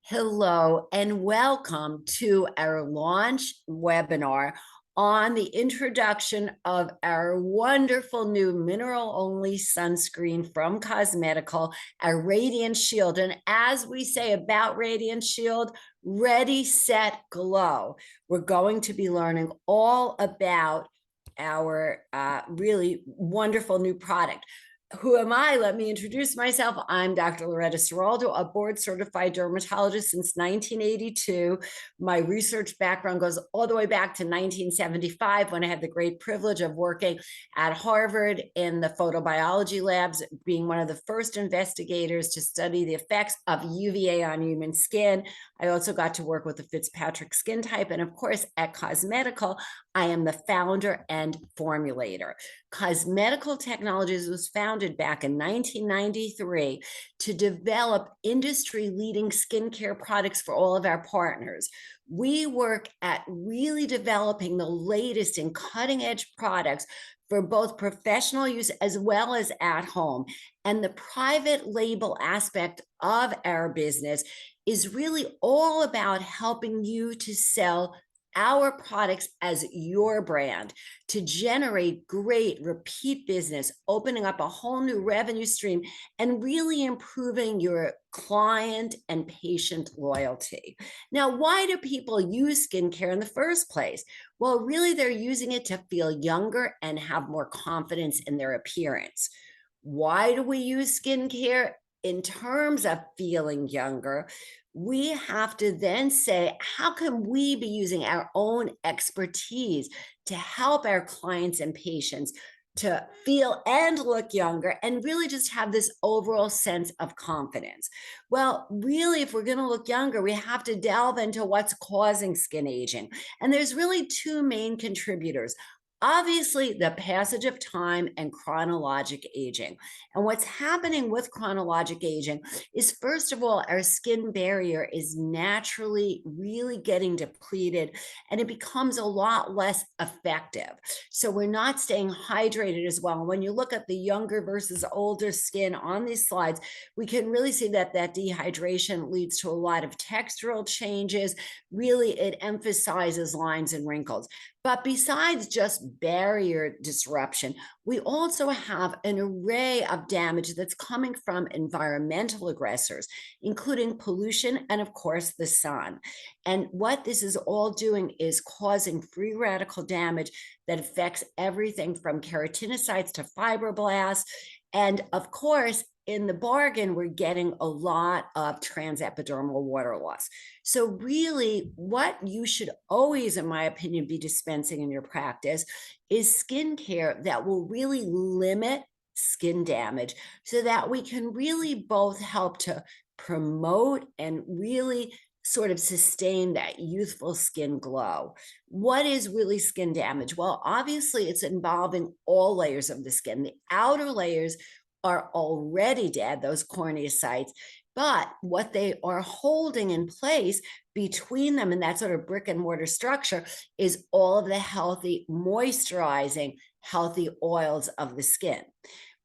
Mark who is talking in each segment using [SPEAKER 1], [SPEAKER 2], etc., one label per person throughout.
[SPEAKER 1] Hello and welcome to our launch webinar on the introduction of our wonderful new mineral-only sunscreen from CosMedical, our Radiant Shield. And as we say about Radiant Shield, ready, set, glow. We're going to be learning all about our really wonderful new product. Who am I? Let me introduce myself. I'm Dr. Loretta Ciraldo, a board-certified dermatologist since 1982. My research background goes all the way back to 1975 when I had the great privilege of working at Harvard in the photobiology labs, being one of the first investigators to study the effects of UVA on human skin. I also got to work with the Fitzpatrick skin type. And of course, at CosMedical, I am the founder and formulator. CosMedical Technologies was founded back in 1993 to develop industry-leading skincare products for all of our partners. We work at really developing the latest and cutting-edge products for both professional use as well as at home. And the private label aspect of our business is really all about helping you to sell our products as your brand to generate great repeat business, opening up a whole new revenue stream, and really improving your client and patient loyalty. Now, why do people use skincare in the first place? Well, really, they're using it to feel younger and have more confidence in their appearance. Why do we use skincare? In terms of feeling younger, we have to then say, how can we be using our own expertise to help our clients and patients to feel and look younger and really just have this overall sense of confidence? Well, really, if we're going to look younger, we have to delve into what's causing skin aging. And there's really two main contributors. Obviously, the passage of time and chronologic aging. And what's happening with chronologic aging is, first of all, our skin barrier is naturally really getting depleted and it becomes a lot less effective. So we're not staying hydrated as well. And when you look at the younger versus older skin on these slides, we can really see that dehydration leads to a lot of textural changes. Really, it emphasizes lines and wrinkles. But besides just barrier disruption, we also have an array of damage that's coming from environmental aggressors, including pollution and, of course, the sun. And what this is all doing is causing free radical damage that affects everything from keratinocytes to fibroblasts. And of course, in the bargain, we're getting a lot of transepidermal water loss. So really, what you should always, in my opinion, be dispensing in your practice is skincare that will really limit skin damage so that we can really both help to promote and really sort of sustain that youthful skin glow. What is really skin damage? Well, obviously, it's involving all layers of the skin. The outer layers are already dead, those corneocytes, but what they are holding in place between them and that sort of brick and mortar structure is all of the healthy, moisturizing, healthy oils of the skin.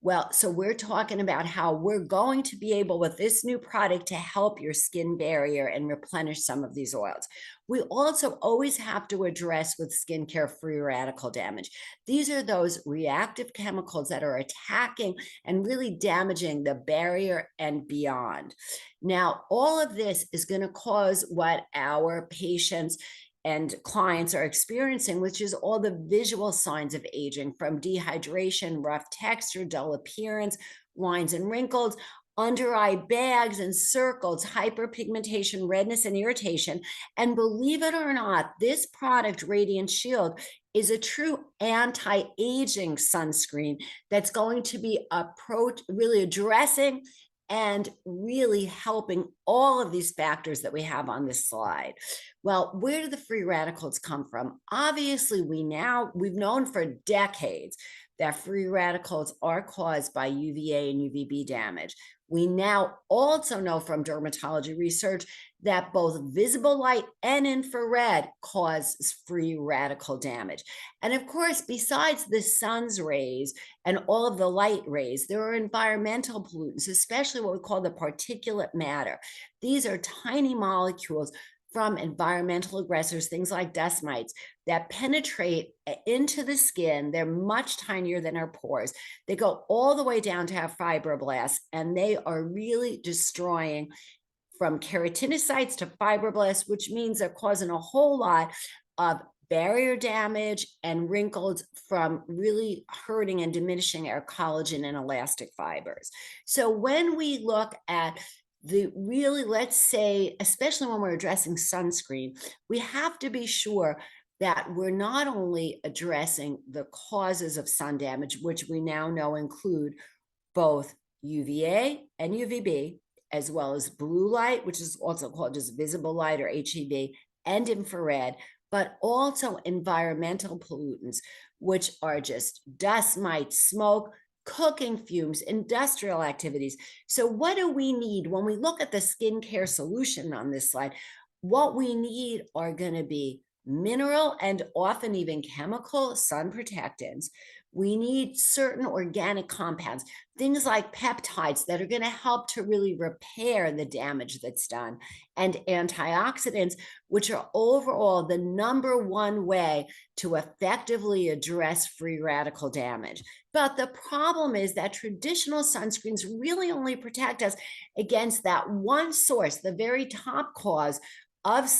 [SPEAKER 1] Well, so we're talking about how we're going to be able with this new product to help your skin barrier and replenish some of these oils. We also always have to address with skincare free radical damage. These are those reactive chemicals that are attacking and really damaging the barrier and beyond. Now, all of this is going to cause what our patients and clients are experiencing, which is all the visual signs of aging, from dehydration, rough texture, dull appearance, lines and wrinkles, under eye bags and circles, hyperpigmentation, redness, and irritation. And believe it or not, this product, Radiant Shield, is a true anti-aging sunscreen that's going to be really addressing and really helping all of these factors that we have on this slide. Well, where do the free radicals come from? Obviously, we've known for decades that free radicals are caused by UVA and UVB damage. We now also know from dermatology research that both visible light and infrared cause free radical damage. And of course, besides the sun's rays and all of the light rays, there are environmental pollutants, especially what we call the particulate matter. These are tiny molecules from environmental aggressors, things like dust mites, that penetrate into the skin. They're much tinier than our pores. They go all the way down to our fibroblasts, and they are really destroying from keratinocytes to fibroblasts, which means they're causing a whole lot of barrier damage and wrinkles from really hurting and diminishing our collagen and elastic fibers. So when we look at the really, let's say, especially when we're addressing sunscreen, we have to be sure that we're not only addressing the causes of sun damage, which we now know include both UVA and UVB, as well as blue light, which is also called just visible light or HEV, and infrared, but also environmental pollutants, which are just dust, mites, smoke, cooking fumes, industrial activities. So what do we need when we look at the skincare solution on this slide? What we need are going to be mineral and often even chemical sun protectants. We need certain organic compounds, things like peptides that are going to help to really repair the damage that's done, and antioxidants, which are overall the #1 way to effectively address free radical damage. But the problem is that traditional sunscreens really only protect us against that one source, the very top cause of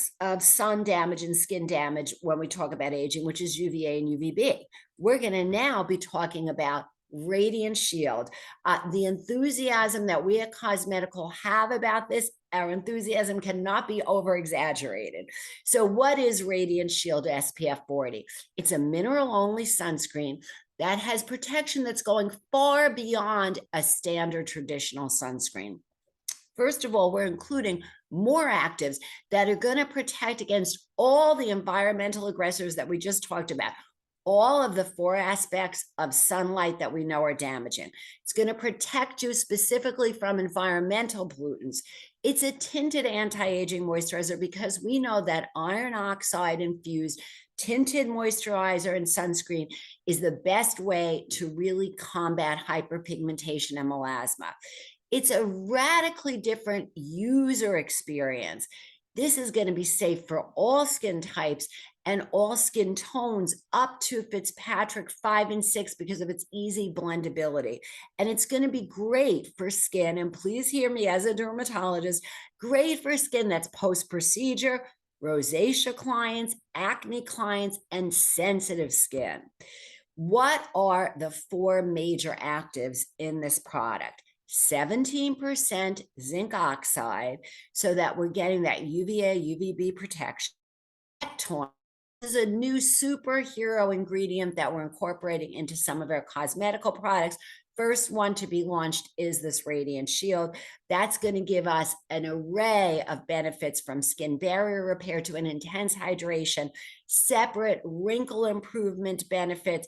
[SPEAKER 1] sun damage and skin damage when we talk about aging, which is UVA and UVB. We're going to now be talking about Radiant Shield. The enthusiasm that we at CosMedical have about this, our enthusiasm cannot be over exaggerated. So what is Radiant Shield SPF 40? It's a mineral only sunscreen that has protection that's going far beyond a standard traditional sunscreen. First of all, we're including more actives that are going to protect against all the environmental aggressors that we just talked about, all of the 4 aspects of sunlight that we know are damaging. It's going to protect you specifically from environmental pollutants. It's a tinted anti-aging moisturizer because we know that iron oxide infused tinted moisturizer and sunscreen is the best way to really combat hyperpigmentation and melasma. It's a radically different user experience. This is going to be safe for all skin types and all skin tones up to Fitzpatrick 5 and 6 because of its easy blendability. And it's going to be great for skin, and please hear me as a dermatologist, great for skin that's post-procedure, rosacea clients, acne clients, and sensitive skin. What are the 4 major actives in this product? 17% zinc oxide, so that we're getting that UVA, UVB protection. Ectoin is a new superhero ingredient that we're incorporating into some of our CosMedical products. First one to be launched is this Radiant Shield. That's going to give us an array of benefits, from skin barrier repair to an intense hydration, separate wrinkle improvement benefits,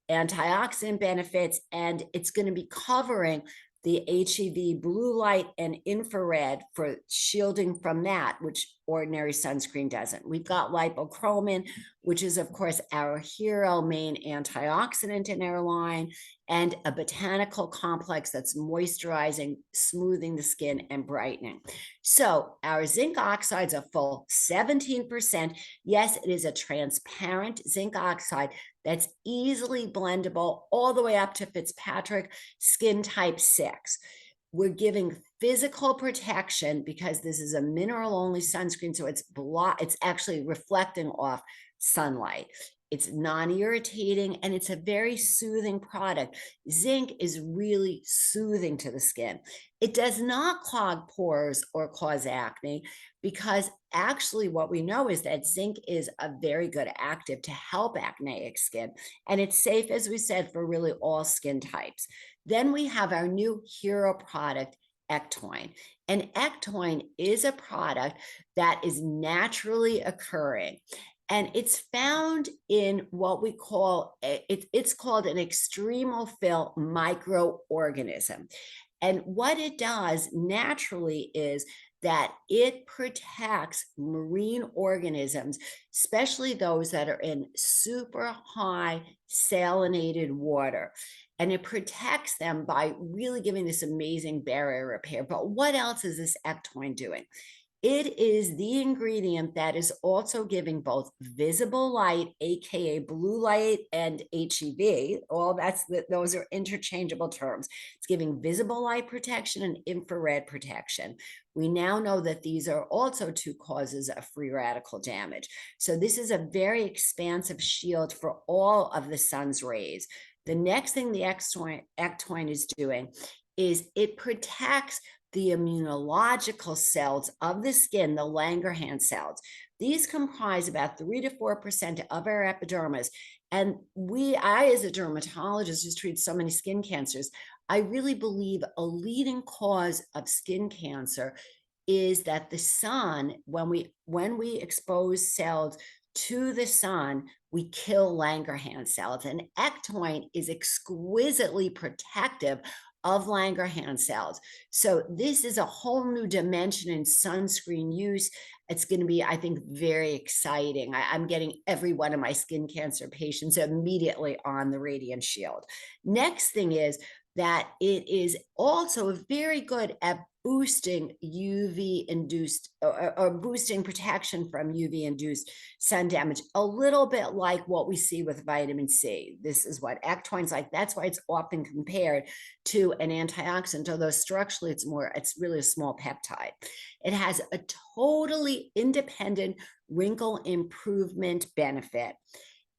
[SPEAKER 1] antioxidant benefits, and it's going to be covering the HEV blue light and infrared for shielding from that, which ordinary sunscreen doesn't. We've got Lipochroman, which is, of course, our hero main antioxidant in our line, and a botanical complex that's moisturizing, smoothing the skin, and brightening. So our zinc oxide's a full 17%. Yes, it is a transparent zinc oxide that's easily blendable all the way up to Fitzpatrick skin type 6. We're giving physical protection because this is a mineral only sunscreen, so it's actually reflecting off sunlight. It's non-irritating, and it's a very soothing product. Zinc is really soothing to the skin. It does not clog pores or cause acne, because actually what we know is that zinc is a very good active to help acneic skin, and it's safe, as we said, for really all skin types. Then we have our new hero product, Ectoin. And Ectoin is a product that is naturally occurring. And it's found in what we call, it's called an extremophile microorganism. And what it does naturally is that it protects marine organisms, especially those that are in super high salinated water. And it protects them by really giving this amazing barrier repair. But what else is this Ectoin doing? It is the ingredient that is also giving both visible light, aka blue light, and HEV. Those are interchangeable terms. It's giving visible light protection and infrared protection. We now know that these are also two causes of free radical damage. So this is a very expansive shield for all of the sun's rays. The next thing the Ectoin is doing is it protects the immunological cells of the skin, the Langerhans cells. These comprise about 3 to 4% of our epidermis. And I, as a dermatologist who's treated so many skin cancers, I really believe a leading cause of skin cancer is that the sun, when we expose cells to the sun, we kill Langerhans cells. And Ectoin is exquisitely protective of Langerhans cells. So this is a whole new dimension in sunscreen use. It's going to be, I think, very exciting. I'm getting every one of my skin cancer patients immediately on the Radiant Shield. Next thing is that it is also very good at boosting UV induced or boosting protection from UV induced sun damage, a little bit like what we see with vitamin C. This is what Ectoin's like. That's why it's often compared to an antioxidant, although structurally it's really a small peptide. It has a totally independent wrinkle improvement benefit.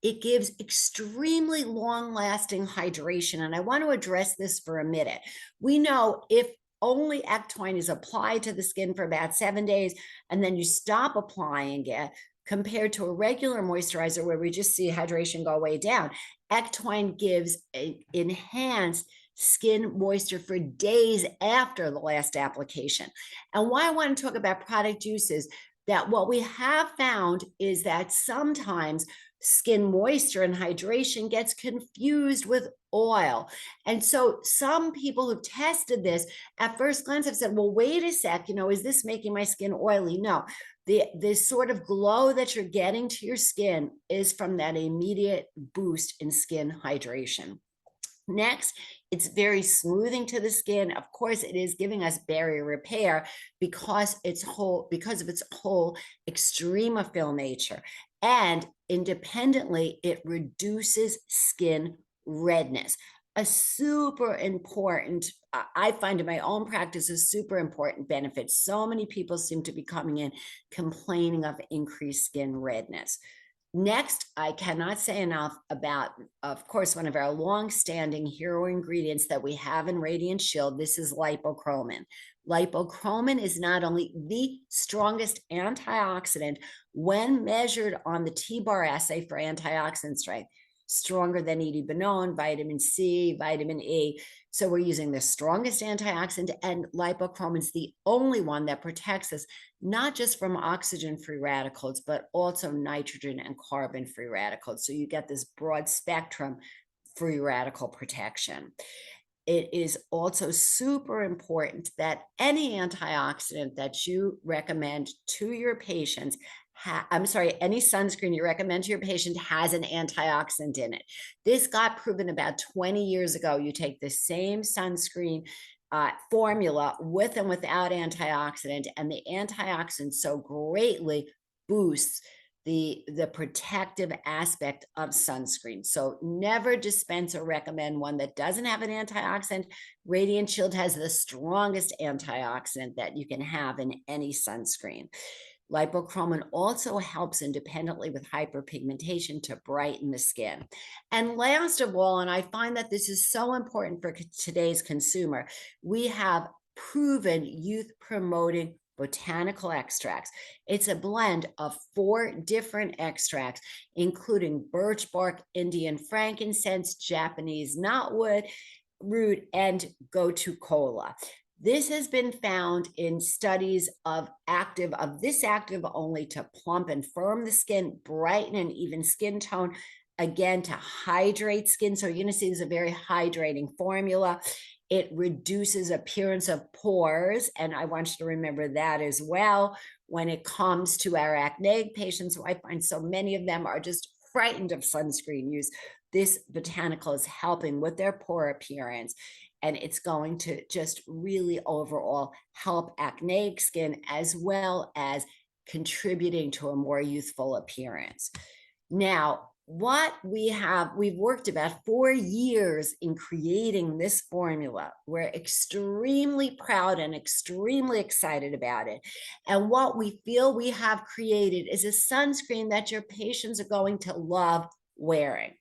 [SPEAKER 1] It gives extremely long-lasting hydration. And I want to address this for a minute. We know if only Ectoin is applied to the skin for about 7 days, and then you stop applying it, compared to a regular moisturizer where we just see hydration go way down, Ectoin gives an enhanced skin moisture for days after the last application. And why I want to talk about product use is that what we have found is that sometimes skin moisture and hydration gets confused with oil. And so some people who've tested this at first glance have said, well, wait a sec, is this making my skin oily? No, the sort of glow that you're getting to your skin is from that immediate boost in skin hydration. Next, it's very smoothing to the skin. Of course, it is giving us barrier repair because of its whole extremophile nature. And independently, it reduces skin redness. A super important, I find in my own practice, a super important benefit. So many people seem to be coming in complaining of increased skin redness. Next, I cannot say enough about, of course, one of our long-standing hero ingredients that we have in Radiant Shield. This is Lipochroman. Lipochroman is not only the strongest antioxidant when measured on the T-bar assay for antioxidant strength, stronger than edibonone, vitamin C, vitamin E. So we're using the strongest antioxidant, and Lipochroman is the only one that protects us not just from oxygen-free radicals, but also nitrogen and carbon-free radicals. So you get this broad spectrum free radical protection. It is also super important that any antioxidant that you recommend to your patients, any sunscreen you recommend to your patient has an antioxidant in it. This got proven about 20 years ago. You take the same sunscreen formula with and without antioxidant, and the antioxidant so greatly boosts the protective aspect of sunscreen. So never dispense or recommend one that doesn't have an antioxidant. Radiant Shield has the strongest antioxidant that you can have in any sunscreen. Lipochroman also helps independently with hyperpigmentation to brighten the skin. And last of all, and I find that this is so important for today's consumer, we have proven youth-promoting botanical extracts. It's a blend of 4 different extracts, including birch bark, Indian frankincense, Japanese knotweed root, and gotu kola. This has been found in studies of this active only to plump and firm the skin, brighten and even skin tone, again, to hydrate skin. So you're going to see this is a very hydrating formula. It reduces appearance of pores. And I want you to remember that as well when it comes to our acne patients, who I find so many of them are just frightened of sunscreen use. This Botanical is helping with their pore appearance, and it's going to just really overall help acneic skin as well as contributing to a more youthful appearance. Now, what we've worked about 4 years in creating this formula. We're extremely proud and extremely excited about it. And what we feel we have created is a sunscreen that your patients are going to love wearing.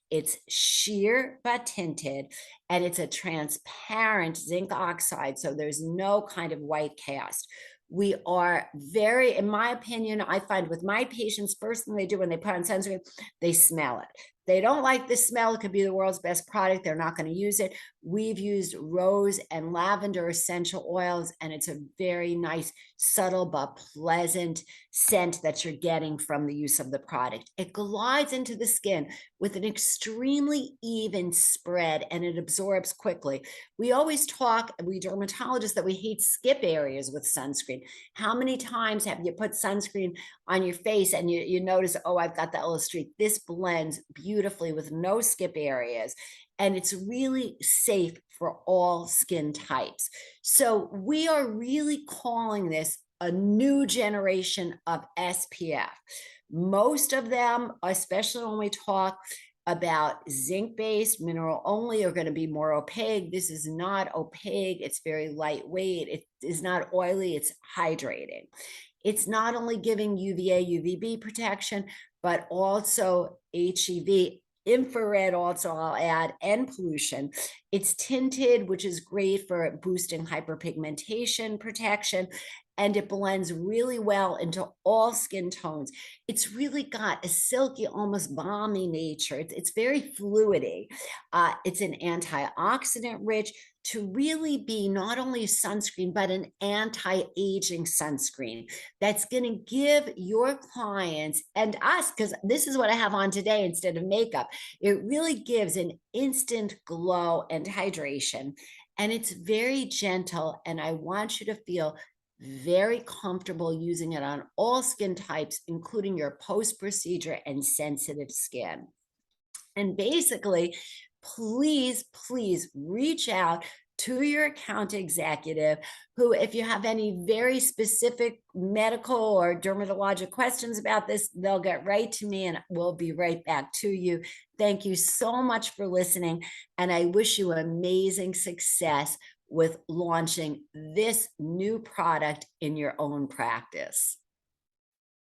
[SPEAKER 1] It's sheer but tinted, and it's a transparent zinc oxide, so there's no kind of white cast. We are very, in my opinion, I find with my patients, first thing they do when they put on sunscreen, they smell it. They don't like the smell. It could be the world's best product. They're not going to use it. We've used rose and lavender essential oils, and it's a very nice, subtle but pleasant scent that you're getting from the use of the product. It glides into the skin with an extremely even spread, and it absorbs quickly. We always talk, we dermatologists, that we hate skip areas with sunscreen. How many times have you put sunscreen on your face and you notice, oh, I've got the yellow streak? This blends beautifully with no skip areas, and it's really safe for all skin types. So we are really calling this a new generation of SPF. Most of them, especially when we talk about zinc-based, mineral only, are going to be more opaque. This is not opaque. It's very lightweight. It is not oily. It's hydrating. It's not only giving UVA, UVB protection, but also HEV, infrared also, I'll add, and pollution. It's tinted, which is great for boosting hyperpigmentation protection, and it blends really well into all skin tones. It's really got a silky, almost balmy nature. It's very fluidy. It's an antioxidant rich to really be not only a sunscreen, but an anti-aging sunscreen that's going to give your clients and us, because this is what I have on today instead of makeup, it really gives an instant glow and hydration. And it's very gentle. And I want you to feel very comfortable using it on all skin types, including your post-procedure and sensitive skin. And basically, please, please reach out to your account executive, who, if you have any very specific medical or dermatologic questions about this, they'll get right to me and we'll be right back to you. Thank you so much for listening. And I wish you amazing success with launching this new product in your own practice.